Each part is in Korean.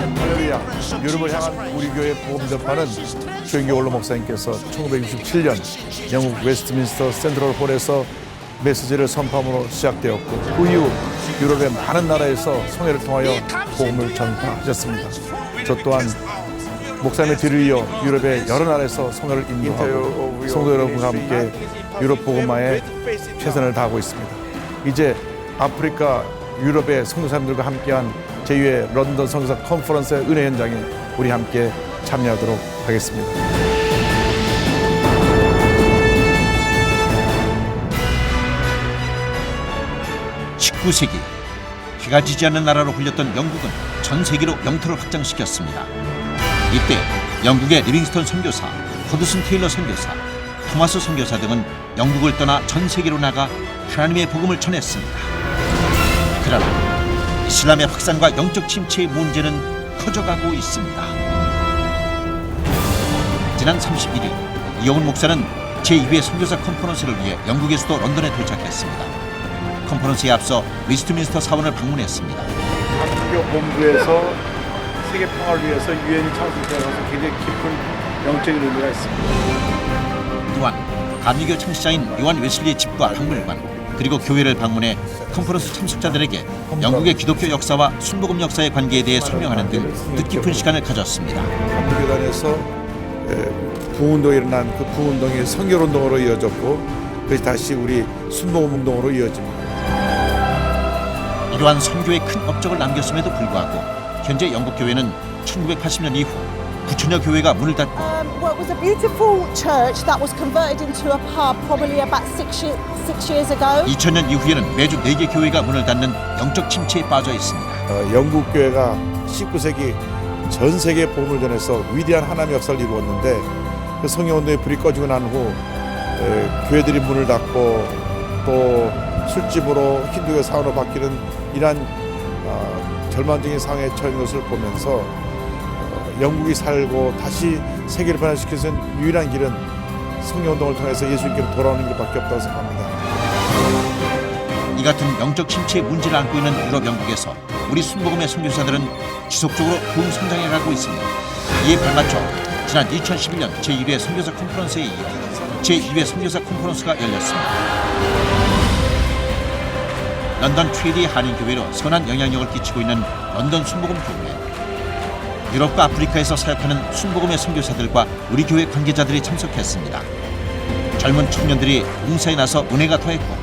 할렐루야. 유럽을 향한 우리 교회 복음 전파는 조영기 원로 목사님께서 1967년 영국 웨스트민스터 센트럴 홀에서 메시지를 선포함으로 시작되었고, 그 이후 유럽의 많은 나라에서 성회를 통하여 복음을 전파하셨습니다. 저 또한 목사님의 뒤를 이어 유럽의 여러 나라에서 성회를 인도하고 성도 여러분과 함께 유럽 복음화에 최선을 다하고 있습니다. 이제 아프리카, 유럽의 성도사님들과 함께한 제2회 런던 성교사 컨퍼런스의 은혜 현장에 우리 함께 참여하도록 하겠습니다. (19세기) 해가 지지 않는 나라로 불렸던 영국은 전 세계로 영토를 확장시켰습니다. 이때 영국의 리빙스턴 선교사, 허드슨 테일러 선교사, 토마스 선교사 등은 영국을 떠나 전 세계로 나가 하나님의 복음을 전했습니다. 그러나 이슬람의 확산과 영적 침체의 문제는 커져가고 있습니다. 지난 31일 이영훈 목사는 제2회 선교사 컨퍼런스를 위해 영국의 수도 런던에 도착했습니다. 컨퍼런스에 앞서 웨스트민스터 사원을 방문했습니다. 감리교 본부에서 세계 평화를 위해서 유엔 창설자로서 굉장히 깊은 영적인 의미가 있습니다. 또한 감리교 창시자인 요한 웨슬리의 집과 박물관, 그리고 교회를 방문해 컨퍼런스 참석자들에게 영국의 기독교 역사와 순복음 역사의 관계에 대해 설명하는 등 뜻깊은 시간을 가졌습니다. 감리교단에서 부운동이 일어난 그 부운동이 선결운동으로 이어졌고, 그것이 다시 우리 순복음 운동으로 이어집니다. 이러한 선교에 큰 업적을 남겼음에도 불구하고 현재 영국 교회는 1980년 이후 9천여 교회가 문을 닫고 Well, it was a beautiful church that was converted into a pub probably about six years ago. 2000년 이후에는 매주 4개 교회가 문을 닫는 영적 침체에 빠져 있습니다. 영국 교회가 19세기 전 세계에 복음을 전해서 위대한 하나님의 역사를 이루었는데, 그 성령운동의 불이 꺼지고 난 후 교회들이 문을 닫고 또 술집으로 힌두교 사원으로 바뀌는 이러한 절망적인 상황에 처한 것을 보면서 영국이 살고 다시 세계를 변화시킬 수 있는 유일한 길은 성령운동을 통해서 예수님께로 돌아오는 길밖에 없다고 생각합니다. 이 같은 영적 침체의 문제를 안고 있는 유럽 영국에서 우리 순복음의 선교사들은 지속적으로 부흥 성장해 가고 있습니다. 이에 발맞춰 지난 2011년 제1회 선교사 컨퍼런스에 이어 제2회 선교사 컨퍼런스가 열렸습니다. 런던 최대의 한인교회로 선한 영향력을 끼치고 있는 런던 순복음교회, 유럽과 아프리카에서 사역하는 순복음의 선교사들과 우리 교회 관계자들이 참석했습니다. 젊은 청년들이 봉사에 나서 은혜가 더했고,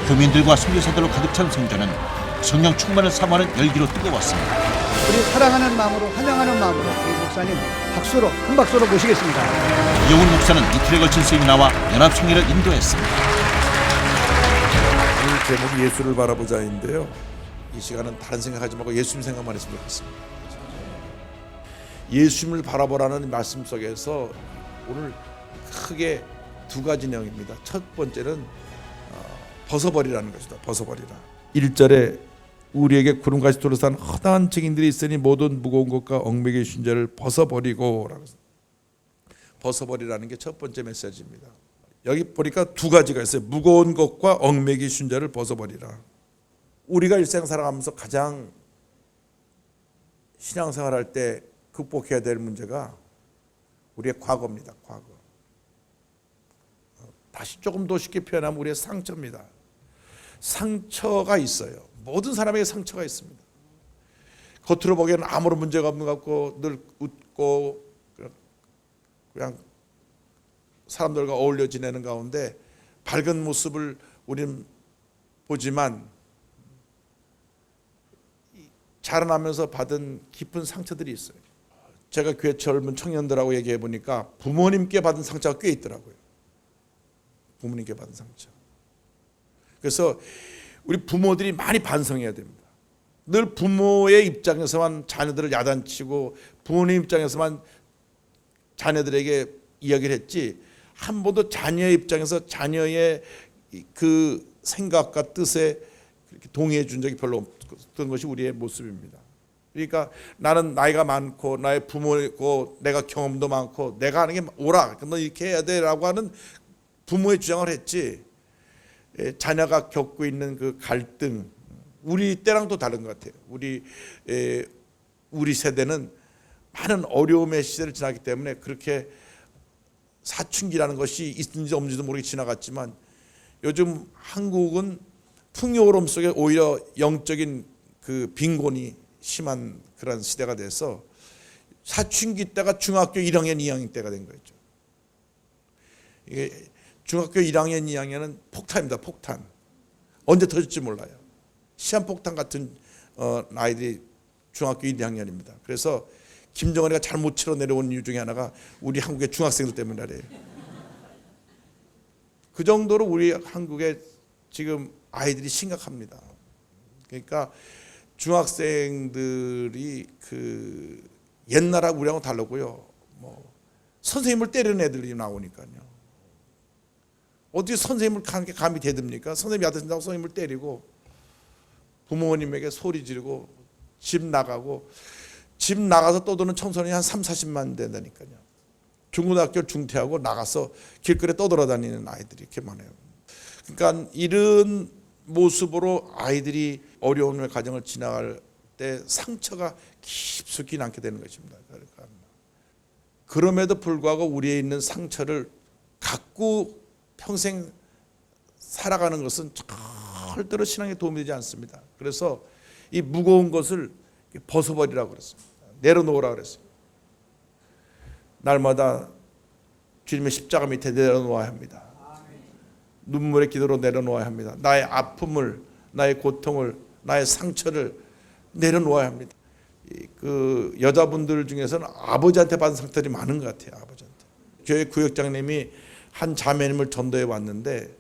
교민들과 선교사들로 가득 찬 성전은 성령 충만을 사모하는 열기로 뜨거웠습니다. 우리 사랑하는 마음으로, 환영하는 마음으로 우리 목사님 박수로, 큰 박수로 모시겠습니다. 이영훈 목사는 이틀에 걸친 세미나와 연합송회를 인도했습니다. 오늘 제목이 예수를 바라보자인데요. 이 시간은 다른 생각하지 말고 예수님 생각만 했으면 좋겠습니다. 예수님을 바라보라는 말씀 속에서 오늘 크게 두 가지 내용입니다. 첫 번째는 벗어버리라는 것이다. 벗어버리라. 1절에 우리에게 구름같이 둘러싼 허다한 증인들이 있으니 모든 무거운 것과 얽매기 쉰자를 벗어버리고 라고. 벗어버리라는 게 첫 번째 메시지입니다. 여기 보니까 두 가지가 있어요. 무거운 것과 얽매기 쉰자를 벗어버리라. 우리가 일생 살아가면서 가장 신앙생활할 때 극복해야 될 문제가 우리의 과거입니다. 과거. 다시 조금 더 쉽게 표현하면 우리의 상처입니다. 상처가 있어요. 모든 사람에게 상처가 있습니다. 겉으로 보기에는 아무런 문제가 없는 것 같고 늘 웃고 그냥 사람들과 어울려 지내는 가운데 밝은 모습을 우리는 보지만 자라나면서 받은 깊은 상처들이 있어요. 제가 교회 젊은 청년들하고 얘기해 보니까 부모님께 받은 상처가 꽤 있더라고요. 부모님께 받은 상처. 그래서 우리 부모들이 많이 반성해야 됩니다. 늘 부모의 입장에서만 자녀들을 야단치고 부모님 입장에서만 자녀들에게 이야기를 했지, 한 번도 자녀의 입장에서 자녀의 그 생각과 뜻에 동의해 준 적이 별로 없던 것이 우리의 모습입니다. 그러니까 나는 나이가 많고 나의 부모고 내가 경험도 많고 내가 하는 게 옳아, 너 이렇게 해야 돼라고 하는 부모의 주장을 했지, 자녀가 겪고 있는 그 갈등, 우리 때랑 또 다른 것 같아요. 우리 우리 세대는 많은 어려움의 시대를 지났기 때문에 그렇게 사춘기라는 것이 있는지 없는지도 모르게 지나갔지만 요즘 한국은 풍요로움 속에 오히려 영적인 그 빈곤이 심한 그런 시대가 돼서 사춘기 때가 중학교 1학년, 2학년 때가 된 거죠. 이게 중학교 1학년, 2학년은 폭탄입니다. 폭탄. 언제 터질지 몰라요. 시한폭탄 같은 아이들이 중학교 1, 2학년입니다. 그래서 김정은이가 잘못 치러 내려온 이유 중에 하나가 우리 한국의 중학생들 때문이래요. 그 정도로 우리 한국의 지금 아이들이 심각합니다. 그러니까 중학생들이 그 옛날하고 우리하고 다르고요. 뭐 선생님을 때리는 애들이 나오니까요. 어떻게 선생님을 감히 대듭니까? 선생님이 야단친다고 선생님을 때리고 부모님에게 소리 지르고 집 나가서 떠드는 청소년이 한 3, 40만 된다니까요. 중고등학교를 중퇴하고 나가서 길거리에 떠돌아다니는 아이들이 이렇게 많아요. 그러니까 이런 모습으로 아이들이 어려운 가정을 지나갈 때 상처가 깊숙이 남게 되는 것입니다. 그러니까 그럼에도 불구하고 우리에 있는 상처를 갖고 평생 살아가는 것은 절대로 신앙에 도움이 되지 않습니다. 그래서 이 무거운 것을 벗어버리라고 그랬습니다. 내려놓으라고 그랬습니다. 날마다 주님의 십자가 밑에 내려놓아야 합니다. 눈물의 기도로 내려놓아야 합니다. 나의 아픔을, 나의 고통을, 나의 상처를 내려놓아야 합니다. 그 여자분들 중에서는 아버지한테 받은 상처들이 많은 것 같아요. 아버지한테. 교회 구역장님이 한 자매님을 전도해 왔는데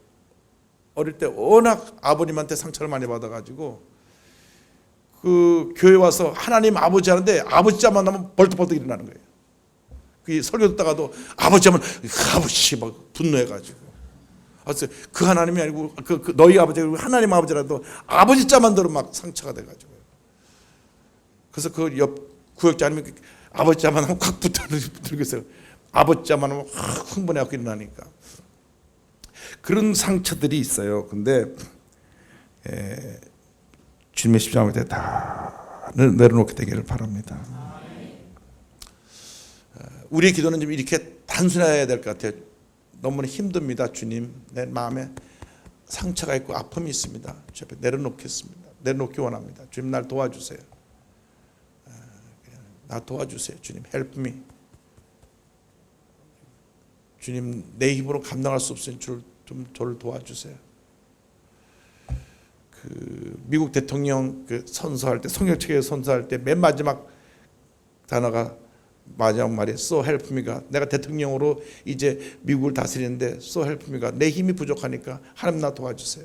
어릴 때 워낙 아버님한테 상처를 많이 받아가지고 그 교회 와서 하나님 아버지 하는데 아버지 자만 나면 벌떡벌떡 일어나는 거예요. 그 설교 듣다가도 아버지 하면 아버지 막 분노해가지고 그 하나님이 아니고 그 너희 아버지 하나님 아버지라도 아버지 자만 들으면 막 상처가 돼가지고 그래서 그 옆 구역장님이 아버지 자만 하면 확 붙들고 있어요. 아버지 자만 하면 확 흥분해갖고 일어나니까 그런 상처들이 있어요. 근데 주님의 십자가 밑에 다 내려놓게 되기를 바랍니다. 우리의 기도는 좀 이렇게 단순해야 될 것 같아요. 너무나 힘듭니다. 주님, 내 마음에 상처가 있고 아픔이 있습니다. 주 앞에 내려놓겠습니다. 내려놓기 원합니다. 주님, 날 도와주세요. 나 도와주세요. 주님, help me. 주님, 내 힘으로 감당할 수 없으니 좀 저를 도와주세요. 그 미국 대통령 그 선서할 때 성경책에 선서할 때 맨 마지막 단어가 마지막 말이 so help me가 내가 대통령으로 이제 미국을 다스리는데 so help me가 내 힘이 부족하니까 하나님 나 도와주세요.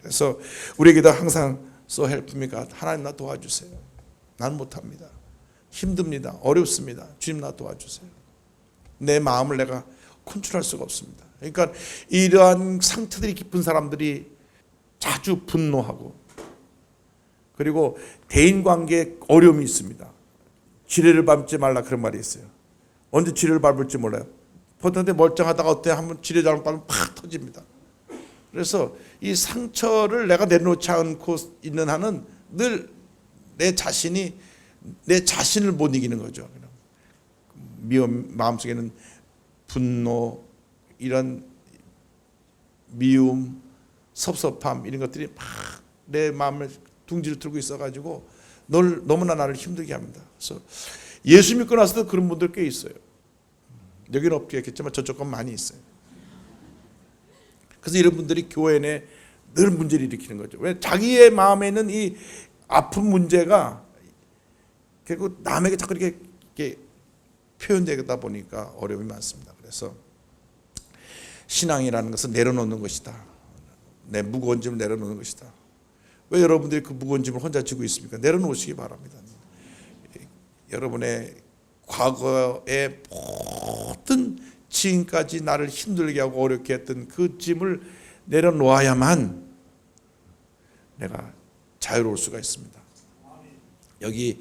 그래서 우리에게도 항상 so help me가 하나님 나 도와주세요. 난 못합니다. 힘듭니다. 어렵습니다. 주님 나 도와주세요. 내 마음을 내가 컨트롤할 수가 없습니다. 그러니까 이러한 상처들이 깊은 사람들이 자주 분노하고 그리고 대인관계에 어려움이 있습니다. 지뢰를 밟지 말라 그런 말이 있어요. 언제 지뢰를 밟을지 몰라요. 보통 멀쩡하다가 어때 한번 지뢰 잘못 밟으면 팍 터집니다. 그래서 이 상처를 내가 내려놓지 않고 있는 한은 늘 내 자신을 못 이기는 거죠. 마음속에는 분노, 이런 미움, 섭섭함 이런 것들이 막 내 마음을 둥지를 들고 있어가지고 너무나 나를 힘들게 합니다. 그래서 예수 믿고 나서도 그런 분들 꽤 있어요. 여기는 없겠지만 저쪽 건 많이 있어요. 그래서 이런 분들이 교회 내에 늘 문제를 일으키는 거죠. 왜? 자기의 마음에 있는 이 아픈 문제가 결국 남에게 자꾸 이렇게 표현되다 보니까 어려움이 많습니다. 그래서 신앙이라는 것은 내려놓는 것이다. 내 무거운 짐을 내려놓는 것이다. 왜 여러분들이 그 무거운 짐을 혼자 지고 있습니까? 내려놓으시기 바랍니다. 여러분의 과거의 모든 지금까지 나를 힘들게 하고 어렵게 했던 그 짐을 내려놓아야만 내가 자유로울 수가 있습니다. 여기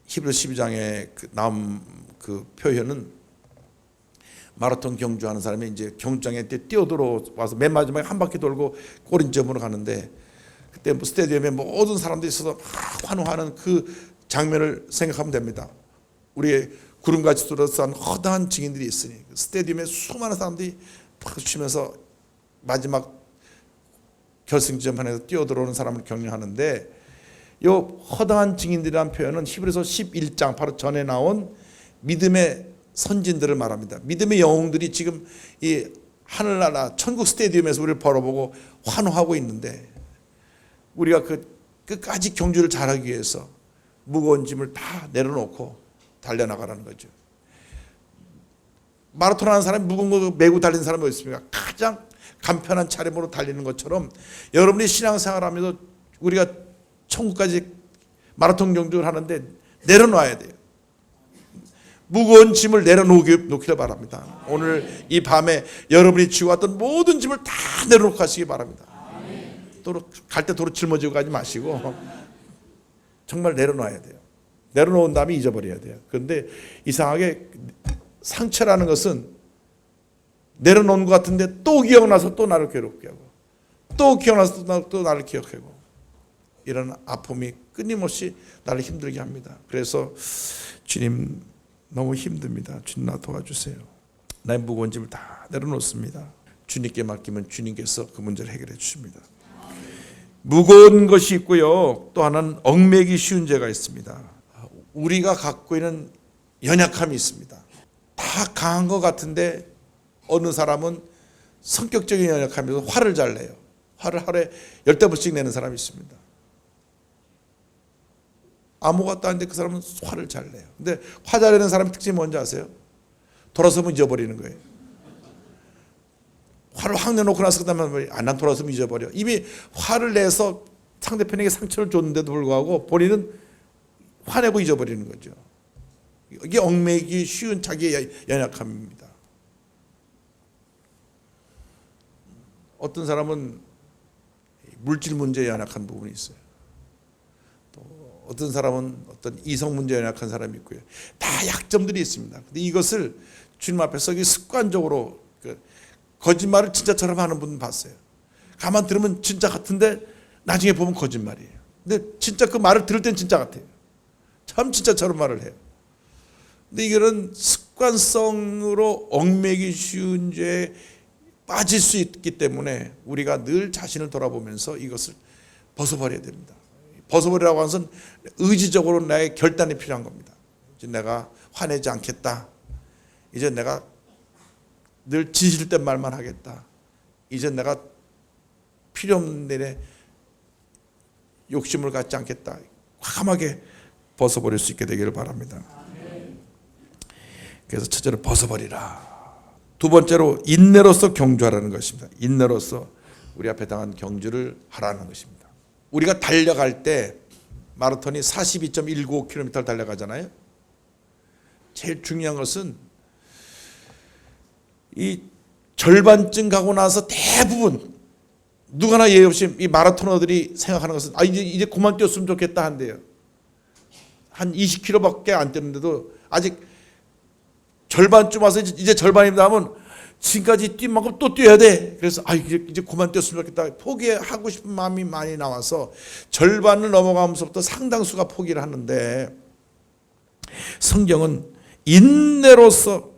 히브리서 12장에 나온 그 표현은 마라톤 경주하는 사람이 이제 경주장에 뛰어들어 와서 맨 마지막에 한 바퀴 돌고 꼬린점으로 가는데 그때 뭐 스테디움에 모든 사람들이 있어서 막 환호하는 그 장면을 생각하면 됩니다. 우리의 구름같이 둘러싼 허다한 증인들이 있으니 스테디움에 수많은 사람들이 박수 치면서 마지막 결승전판에서 뛰어들어오는 사람을 격려하는데, 이 허다한 증인들이라는 표현은 히브리서 11장 바로 전에 나온 믿음의 선진들을 말합니다. 믿음의 영웅들이 지금 이 하늘나라 천국 스테디움에서 우리를 바라보고 환호하고 있는데, 우리가 그 끝까지 경주를 잘하기 위해서 무거운 짐을 다 내려놓고 달려나가라는 거죠. 마라톤 하는 사람이 무거운 거 메고 달리는 사람이 어디 있습니까? 가장 간편한 차림으로 달리는 것처럼 여러분이 신앙생활하면서 우리가 천국까지 마라톤 경주를 하는데 내려놔야 돼요. 무거운 짐을 내려놓기를 바랍니다. 오늘 이 밤에 여러분이 지워왔던 모든 짐을 다 내려놓고 가시기 바랍니다. 도로 갈 때 도로 짊어지고 가지 마시고 정말 내려놔야 돼요. 내려놓은 다음에 잊어버려야 돼요. 그런데 이상하게 상처라는 것은 내려놓은 것 같은데 또 기억나서 또 나를 괴롭게 하고, 또 기억나서 또 나를 기억하고, 이런 아픔이 끊임없이 나를 힘들게 합니다. 그래서 주님 너무 힘듭니다. 주님 나 도와주세요. 나의 무거운 짐을 다 내려놓습니다. 주님께 맡기면 주님께서 그 문제를 해결해 주십니다. 무거운 것이 있고요, 또 하나는 얽매기 쉬운 죄가 있습니다. 우리가 갖고 있는 연약함이 있습니다. 다 강한 것 같은데 어느 사람은 성격적인 연약함에서 화를 잘 내요. 화를 하루에 10대번씩 내는 사람이 있습니다. 아무것도 아닌데 그 사람은 화를 잘 내요. 근데 화 잘 내는 사람의 특징이 뭔지 아세요? 돌아서면 잊어버리는 거예요. 화를 확 내놓고 나서 그다음에 난 돌아서면 잊어버려. 이미 화를 내서 상대편에게 상처를 줬는데도 불구하고 본인은 화내고 잊어버리는 거죠. 이게 얽매기 쉬운 자기의 연약함입니다. 어떤 사람은 물질 문제에 연약한 부분이 있어요. 또 어떤 사람은 어떤 이성 문제에 연약한 사람이 있고요. 다 약점들이 있습니다. 근데 이것을 주님 앞에서 습관적으로 거짓말을 진짜처럼 하는 분 봤어요. 가만 들으면 진짜 같은데 나중에 보면 거짓말이에요. 근데 진짜 그 말을 들을 땐 진짜 같아요. 참 진짜처럼 말을 해요. 근데 이거는 습관성으로 얽매기 쉬운 죄에 빠질 수 있기 때문에 우리가 늘 자신을 돌아보면서 이것을 벗어버려야 됩니다. 벗어버리라고 하는 것은 의지적으로 나의 결단이 필요한 겁니다. 이제 내가 화내지 않겠다. 이제 내가 늘 진실된 말만 하겠다. 이제 내가 필요 없는 일에 욕심을 갖지 않겠다. 과감하게 벗어버릴 수 있게 되기를 바랍니다. 그래서 첫째로 벗어버리라. 두 번째로 인내로서 경주하라는 것입니다. 인내로서 우리 앞에 당한 경주를 하라는 것입니다. 우리가 달려갈 때 마라톤이 42.195km를 달려가잖아요. 제일 중요한 것은 이 절반쯤 가고 나서 대부분 누구나 예의 없이 이 마라토너들이 생각하는 것은 이제 그만 뛰었으면 좋겠다 한대요. 한 20km밖에 안 뛰었는데도 아직 절반쯤 와서 이제 절반입니다 하면 지금까지 뛴 만큼 또 뛰어야 돼. 그래서 이제 그만 뛰었으면 좋겠다. 포기하고 싶은 마음이 많이 나와서 절반을 넘어가면서부터 상당수가 포기를 하는데, 성경은 인내로서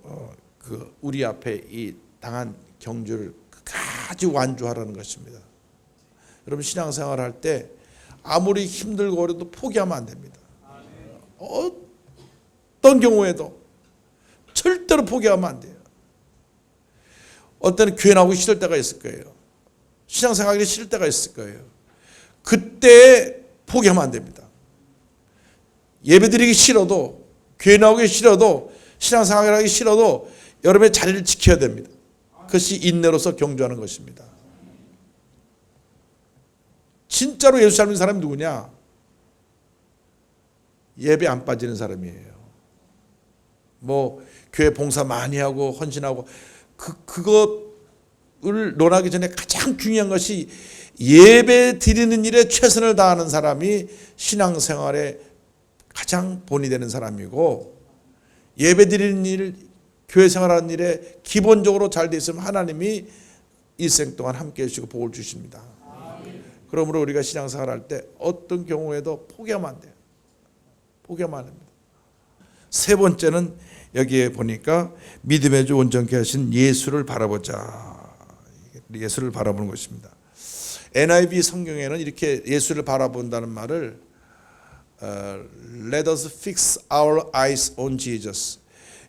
우리 앞에 이 당한 경주를 끝까지 완주하라는 것입니다. 여러분 신앙생활 할 때 아무리 힘들고 어려도 포기하면 안 됩니다. 어떤 경우에도 절대로 포기하면 안 돼요. 어떤 교회 나오기 싫을 때가 있을 거예요. 신앙생활하기 싫을 때가 있을 거예요. 그때 포기하면 안 됩니다. 예배드리기 싫어도, 교회 나오기 싫어도, 신앙생활하기 싫어도 여러분의 자리를 지켜야 됩니다. 그것이 인내로서 경주하는 것입니다. 진짜로 예수 닮은 사람이 누구냐? 예배 안 빠지는 사람이에요. 뭐 교회 봉사 많이 하고 헌신하고 그것을 논하기 전에 가장 중요한 것이 예배 드리는 일에 최선을 다하는 사람이 신앙생활에 가장 본이 되는 사람이고, 예배 드리는 일, 교회 생활하는 일에 기본적으로 잘 돼 있으면 하나님이 일생 동안 함께 해주시고 복을 주십니다. 그러므로 우리가 신앙생활 할 때 어떤 경우에도 포기하면 안 돼요. 포기하면 안 됩니다. 세 번째는 여기에 보니까 믿음의 주 온전케 하신 예수를 바라보자. 예수를 바라보는 것입니다. NIV 성경에는 이렇게 예수를 바라본다는 말을 Let us fix our eyes on Jesus.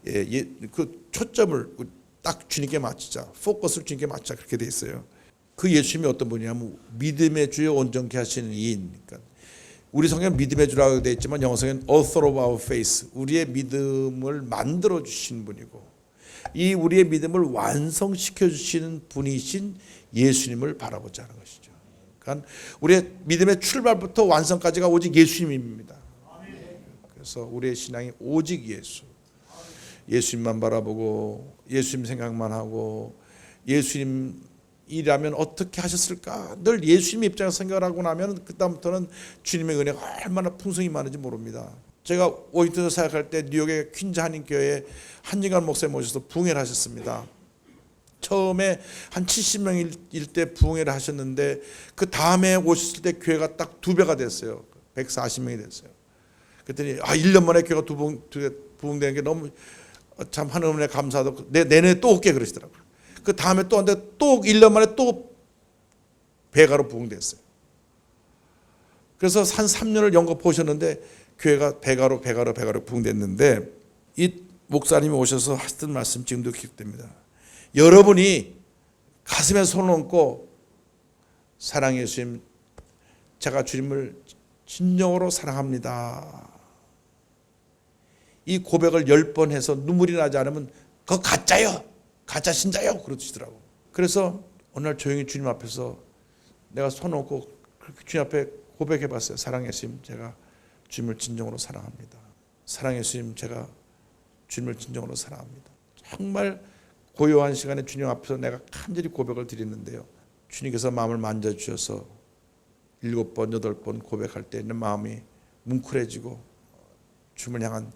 그 초점을 딱 주님께 맞추자. 포커스를 주님께 맞추자. 그렇게 돼 있어요. 그 예수님이 어떤 분이냐면 믿음의 주여 온전케 하시는 이인. 그러니까 우리 성경은 믿음의 주라고 되어 있지만 영어 성경은 author of our faith. 우리의 믿음을 만들어 주신 분이고 이 우리의 믿음을 완성시켜 주시는 분이신 예수님을 바라보자는 것이죠. 그러니까 우리의 믿음의 출발부터 완성까지가 오직 예수님입니다. 그래서 우리의 신앙이 오직 예수. 예수님만 바라보고 예수님 생각만 하고 예수님이라면 어떻게 하셨을까? 늘 예수님 입장에서 생각을 하고 나면 그다음부터는 주님의 은혜가 얼마나 풍성히 많은지 모릅니다. 제가 워싱턴에서 사역할 때 뉴욕의 퀸즈 한인교회에 한진관 목사님 모셔서 부흥회를 하셨습니다. 처음에 한 70명일 때 부흥회를 하셨는데 그 다음에 오셨을 때 교회가 딱 2배가 됐어요. 140명이 됐어요. 그랬더니 1년 만에 교회가 부흥되는 게 너무 참 하나님의 감사도 내년에 또 올게 그러시더라고요. 그 다음에 또 한데 또 1년 만에 또 배가로 부흥됐어요. 그래서 한 3년을 연거 보셨는데 교회가 배가로 부흥됐는데 이 목사님이 오셔서 하셨던 말씀 지금도 기억됩니다. 여러분이 가슴에 손을 얹고 사랑해 예수님, 제가 주님을 진정으로 사랑합니다. 이 고백을 10번 해서 눈물이 나지 않으면 그거 가짜요. 가짜 신자요. 그러시더라고. 그래서 어느 날 조용히 주님 앞에서 내가 손 얹고 그렇게 주님 앞에 고백해 봤어요. 사랑해 예수님, 제가 주님을 진정으로 사랑합니다. 사랑해 예수님, 제가 주님을 진정으로 사랑합니다. 정말 고요한 시간에 주님 앞에서 내가 간절히 고백을 드리는데요. 주님께서 마음을 만져주셔서 7번, 8번 고백할 때 있는 마음이 뭉클해지고 주님을 향한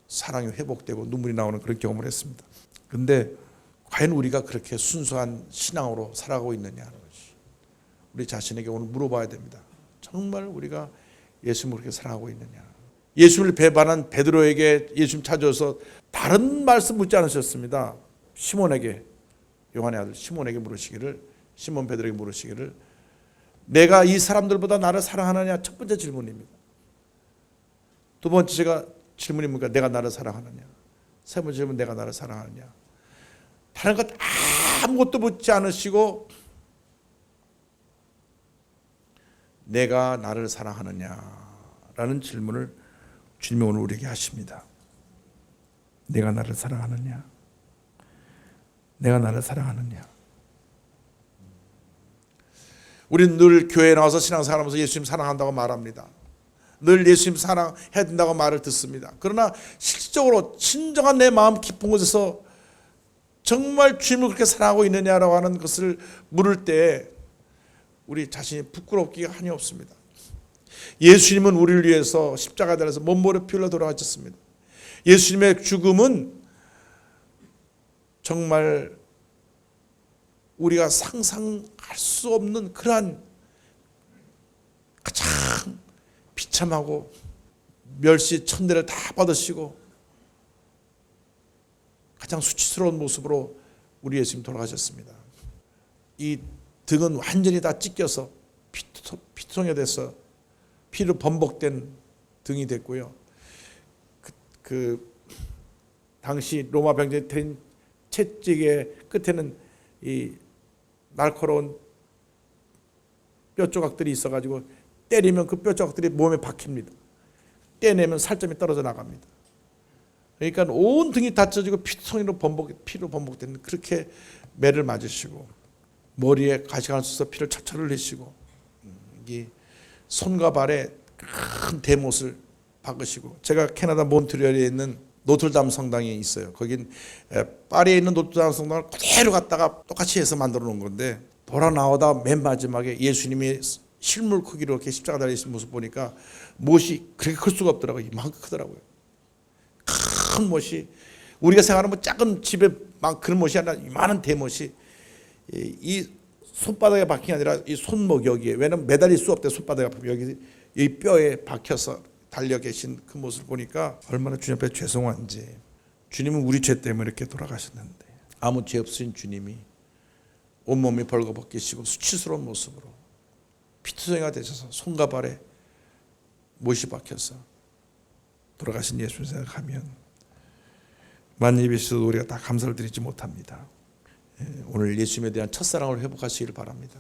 사랑이 회복되고 눈물이 나오는 그런 경험을 했습니다. 그런데 과연 우리가 그렇게 순수한 신앙으로 살아가고 있느냐 하는 것이 우리 자신에게 오늘 물어봐야 됩니다. 정말 우리가 예수님을 그렇게 사랑하고 있느냐. 예수님을 배반한 베드로에게 예수님 찾아서 다른 말씀 묻지 않으셨습니다. 시몬에게, 요한의 아들 시몬에게 물으시기를, 시몬 베드로에게 물으시기를 내가 이 사람들보다 나를 사랑하느냐. 첫 번째 질문입니다. 두 번째가 질문이 뭡니까? 내가 나를 사랑하느냐. 세 번째 질문, 내가 나를 사랑하느냐. 다른 것 아무것도 묻지 않으시고 내가 나를 사랑하느냐라는 질문을 주님이 오늘 우리에게 하십니다. 내가 나를 사랑하느냐. 내가 나를 사랑하느냐. 우리는 늘 교회에 나와서 신앙생활하면서 예수님 사랑한다고 말합니다. 늘 예수님 사랑해야 된다고 말을 듣습니다. 그러나 실질적으로 진정한 내 마음 깊은 곳에서 정말 주님을 그렇게 사랑하고 있느냐라고 하는 것을 물을 때 우리 자신이 부끄럽기가 한이 없습니다. 예수님은 우리를 위해서 십자가에 달려서 몸머리 피 흘려 돌아가셨습니다. 예수님의 죽음은 정말 우리가 상상할 수 없는 그러한 가장 비참하고 멸시 천대를 다 받으시고 가장 수치스러운 모습으로 우리 예수님 돌아가셨습니다. 이 등은 완전히 다 찢겨서 피투성이 돼서 피로 범벅된 등이 됐고요. 그 당시 로마 병정에 들인 채찍의 끝에는 이 날카로운 뼈 조각들이 있어가지고 때리면 그 뼈 조각들이 몸에 박힙니다. 떼내면 살점이 떨어져 나갑니다. 그러니까 온 등이 다쳐지고 피투성이로 피로 범벅된 그렇게 매를 맞으시고 머리에 가시관을 써서 피를 철철 흘리시고 이 손과 발에 큰 대못을 박으시고 제가 캐나다 몬트리올에 있는 노틀담 성당이 있어요. 거긴 파리에 있는 노틀담 성당을 그대로 갖다가 똑같이 해서 만들어 놓은 건데 돌아 나오다 맨 마지막에 예수님이 실물 크기로 이렇게 십자가 달리신 모습 보니까 못이 그렇게 클 수가 없더라고요. 이만큼 크더라고요. 큰 못이 우리가 생각하는 뭐 작은 집에 막 그런 못이 아니라 이만한 대못이 이 손바닥에 박힌 게 아니라 이 손목 여기에, 왜냐면 매달릴 수 없대. 손바닥에 박히면 여기 이 뼈에 박혀서 달려 계신 그 모습을 보니까 얼마나 주님 앞에 죄송한지. 주님은 우리 죄 때문에 이렇게 돌아가셨는데 아무 죄 없으신 주님이 온몸이 벌거벗기시고 수치스러운 모습으로 피투성이가 되셔서 손과 발에 못이 박혀서 돌아가신 예수를 생각하면 만일 예수도 우리가 다 감사를 드리지 못합니다. 오늘 예수님에 대한 첫사랑을 회복하시기를 바랍니다.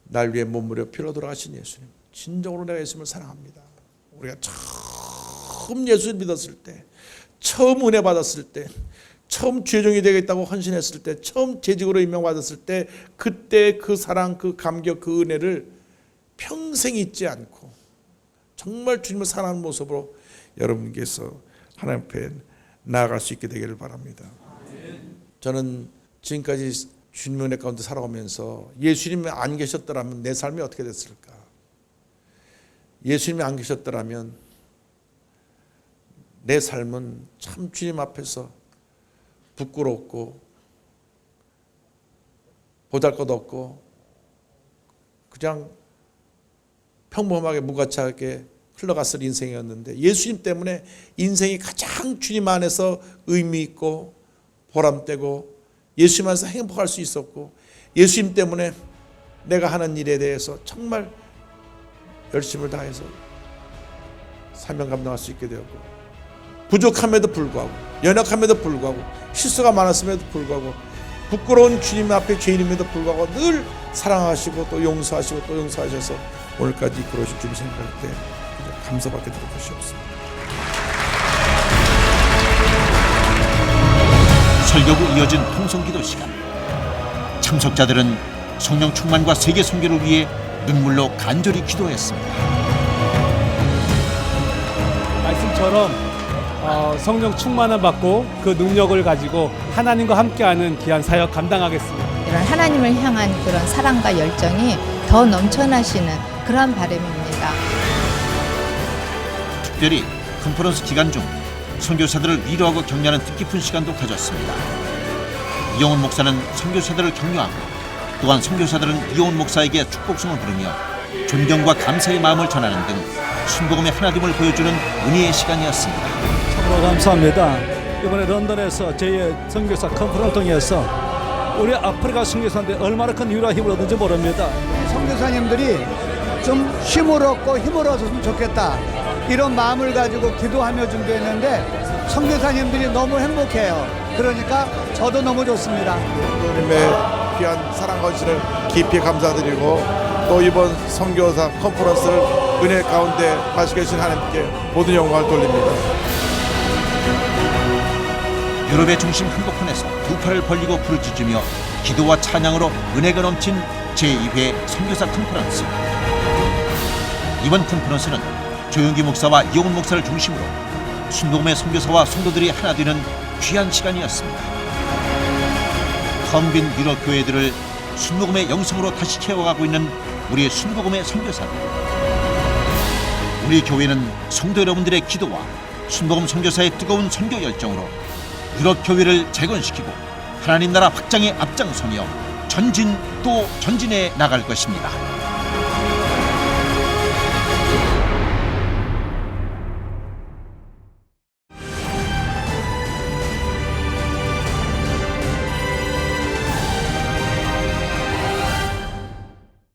날 위해 몸무려 피로 돌아가신 예수님, 진정으로 내가 예수님을 사랑합니다. 우리가 처음 예수를 믿었을 때, 처음 은혜 받았을 때, 처음 죄종이 되겠다고 헌신했을 때, 처음 재직으로 임명받았을 때, 그때 그 사랑, 그 감격, 그 은혜를 평생 잊지 않고 정말 주님을 사랑하는 모습으로 여러분께서 하나님 앞에 나아갈 수 있게 되기를 바랍니다. 저는 지금까지 주님의 은혜 가운데 살아오면서 예수님이 안 계셨더라면 내 삶이 어떻게 됐을까? 예수님이 안 계셨더라면 내 삶은 참 주님 앞에서 부끄럽고 보잘것없고 그냥 평범하게 무가치하게 흘러갔을 인생이었는데 예수님 때문에 인생이 가장 주님 안에서 의미 있고 보람되고 예수님 안에서 행복할 수 있었고 예수님 때문에 내가 하는 일에 대해서 정말 열심을 다해서 사명 감당할 수 있게 되었고 부족함에도 불구하고 연약함에도 불구하고 실수가 많았음에도 불구하고 부끄러운 주님 앞에 죄인임에도 불구하고 늘 사랑하시고 또 용서하시고 또 용서하셔서 오늘까지 이끌어오신 주님 생각할 때 감사밖에 드릴 것이 없습니다. 설교 후 이어진 통성기도 시간. 참석자들은 성령 충만과 세계 선교를 위해 눈물로 간절히 기도했습니다. 말씀처럼 성령 충만을 받고 그 능력을 가지고 하나님과 함께하는 귀한 사역 감당하겠습니다. 이런 하나님을 향한 그런 사랑과 열정이 더 넘쳐나시는 그런 바람입니다. 특별히 컨퍼런스 기간 중 선교사들을 위로하고 격려하는 뜻깊은 시간도 가졌습니다. 이용훈 목사는 선교사들을 격려하고 또한 선교사들은 이용훈 목사에게 축복성을 부르며 존경과 감사의 마음을 전하는 등 순복음의 하나됨을 보여주는 은혜의 시간이었습니다. 참으로 감사합니다. 이번에 런던에서 제2의 선교사 컨퍼런스를 통해서 우리 아프리카 선교사한테 얼마나 큰 위로와 힘을 얻는지 모릅니다. 선교사님들이 좀 힘을 얻고 힘을 얻었으면 좋겠다 이런 마음을 가지고 기도하며 준비했는데 선교사님들이 너무 행복해요. 그러니까 저도 너무 좋습니다. 하나님의 귀한 사랑 헌신을 깊이 감사드리고 또 이번 선교사 컨퍼런스를 은혜 가운데 하시게 계신 하나님께 모든 영광을 돌립니다. 유럽의 중심 한복판에서 두 팔을 벌리고 부르짖으며 기도와 찬양으로 은혜가 넘친 제2회 선교사 컨퍼런스. 이번 컨퍼런스는 조용기 목사와 이용훈 목사를 중심으로 순복음의 선교사와 성도들이 하나 되는 귀한 시간이었습니다. 텅 빈 유럽 교회들을 순복음의 영성으로 다시 채워가고 있는 우리의 순복음의 선교사들. 우리 교회는 성도 여러분들의 기도와 순복음 선교사의 뜨거운 선교 열정으로 유럽 교회를 재건시키고 하나님 나라 확장에 앞장서며 전진 또 전진해 나갈 것입니다.